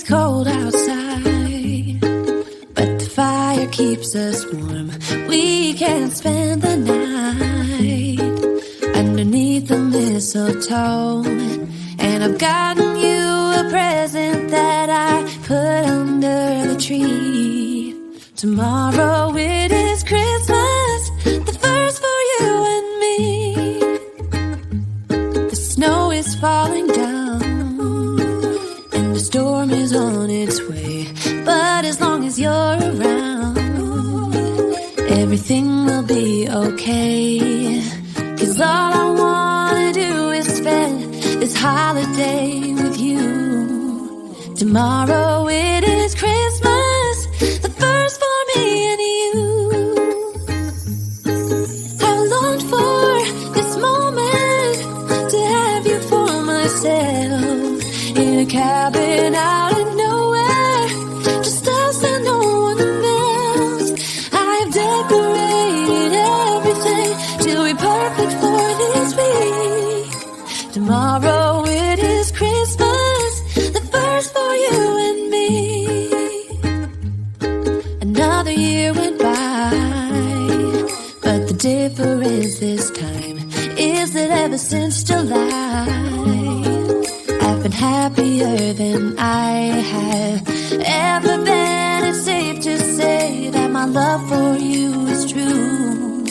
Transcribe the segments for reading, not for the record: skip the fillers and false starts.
It's cold outside, but the fire keeps us warm. We can spend the night underneath the mistletoe. And I've gotten you a present that I put under the tree. Tomorrow it is Christmas, the first for you and me. The snow is falling down and the storm is on its way. But as long as you're around, everything will be okay. 'Cause all I wanna do is spend this holiday with you. Tomorrow it is Christmas, the first for me and you. I longed for this moment to have you for myself, in a cabin out in nowhere, just us and no one else. I've decorated everything to be perfect for this week. Tomorrow it is Christmas, the first for you and me. Another year went by, but the difference this time is that ever since July, I've been happier than I have ever been. It's safe to say that my love for you is true.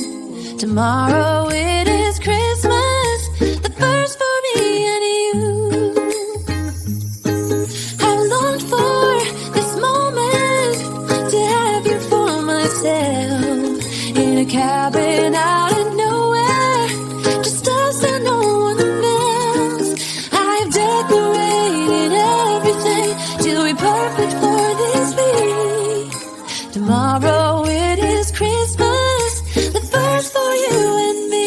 Tomorrow it is Christmas, the first for me and you. I longed for this moment to have you for myself, in a cabin out in nowhere, just us and no one else. I've decorated everything to be perfect for this week. Tomorrow it is Christmas, the first for you and me.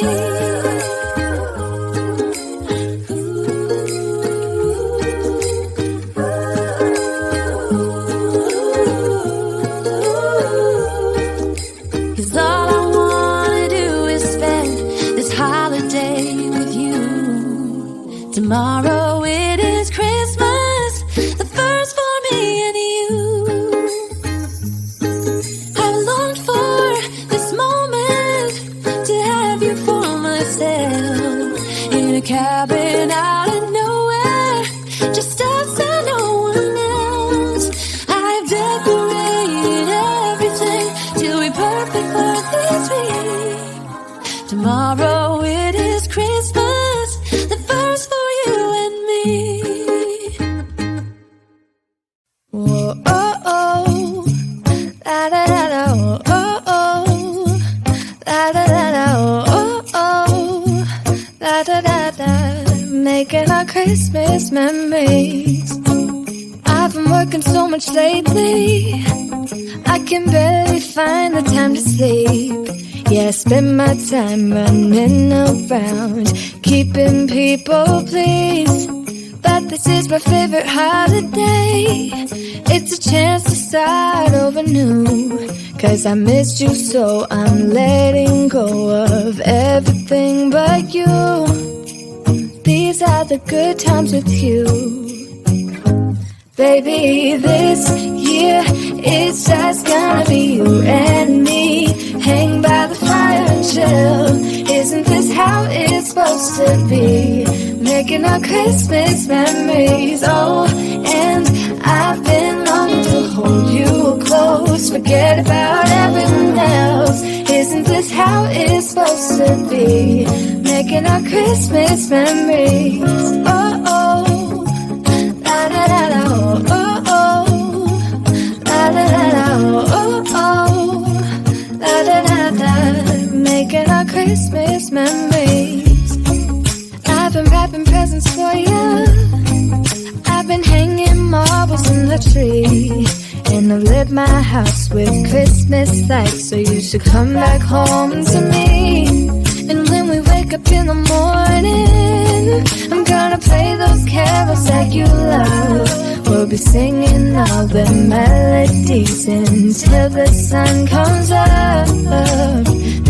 'Cause all I wanna do is spend this holiday with you. Tomorrow it is Christmas, the first for me and you. I longed for this moment to have you for myself, in a cabin out in nowhere, just us and no one else. I've decorated everything to be perfect for this week. Tomorrow it is Christmas, the first for you and me. Whoa, oh, oh, la da da da, oh, oh, la da da da, oh, oh, la da da da, making our Christmas memories. I've been working so much lately, I can barely find the time to sleep. Yeah, I spend my time running around, keeping people pleased. But this is my favorite holiday, it's a chance to start over new. 'Cause I missed you so I'm letting go of everything but you. These are the good times with you. Baby, this year it's just gonna be you and me. Hang by the fire and chill. Isn't this how it's supposed to be? Making our Christmas memories. Oh, and I've been longing to hold you close. Forget about everyone else. Isn't this how it's supposed to be? Making our Christmas memories. Oh, oh, la da da da, oh, oh, la da da da, oh, oh, la da da da, making our Christmas memories. I've been wrapping presents for you, I've been hanging marbles in the tree, and I've lit my house with Christmas lights, so you should come back home to me. And when we wake up in the morning, I'm gonna play those carols that you love. We'll be singing all the melodies until the sun comes up.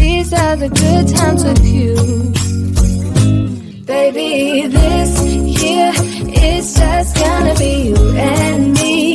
These are the good times with you. Baby, this year it's just gonna be you and me.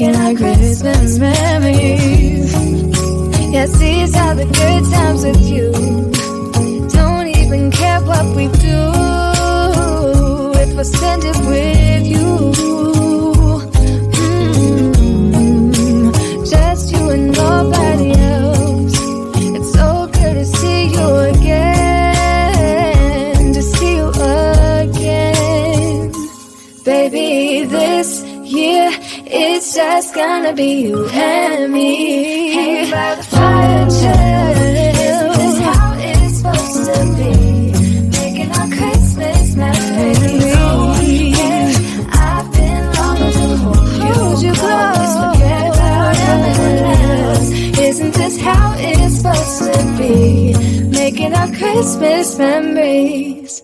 making our Christmas memories. Yeah, these are the good times with you. Don't even care what we do if I spend it with you. Just you and nobody else. It's so good to see you again, to see you again. Baby, this year it's just gonna be you and me. Hanging by the fire chill. Isn't this how it's supposed to be? Making our Christmas memories. Oh, yeah. I've been longing to hold you close. Forget about everyone else. Isn't this how it's supposed to be? Making our Christmas memories.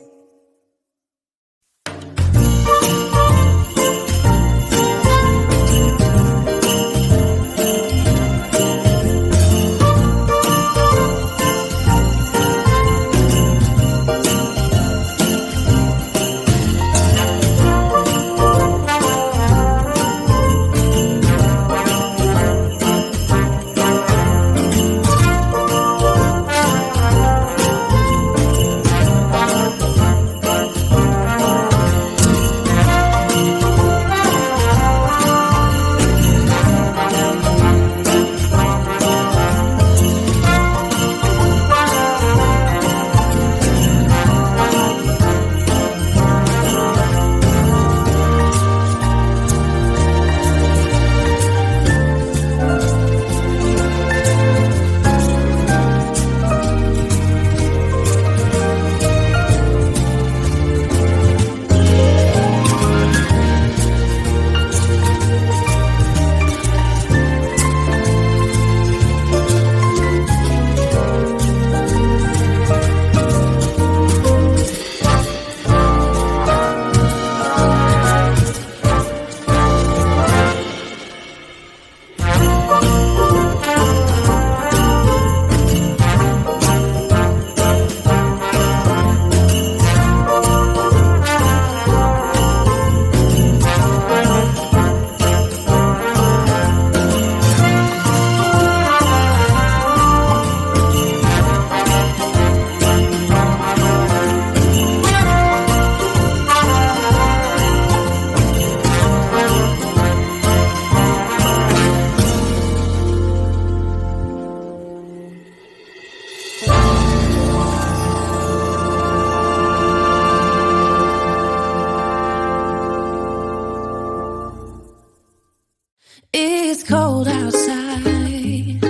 It's cold outside,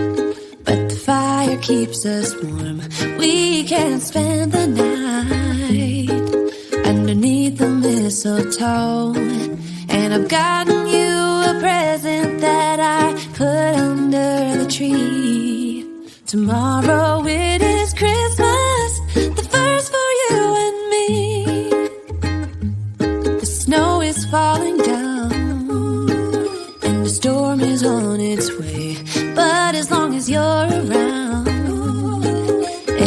but the fire keeps us warm. We can spend the night underneath the mistletoe. And I've gotten you a present that I put under the tree. Tomorrow it is Christmas, the first for you and me. The snow is falling down and the storm is on its way. But as long as you're around,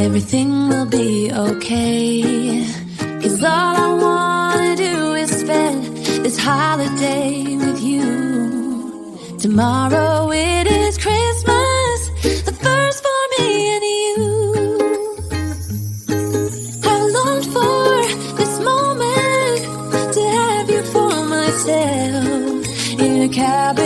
everything will be okay. 'Cause all I wanna do is spend this holiday with you. Tomorrow it is Christmas, the first for me and you. I longed for this moment to have you for myself in a cabin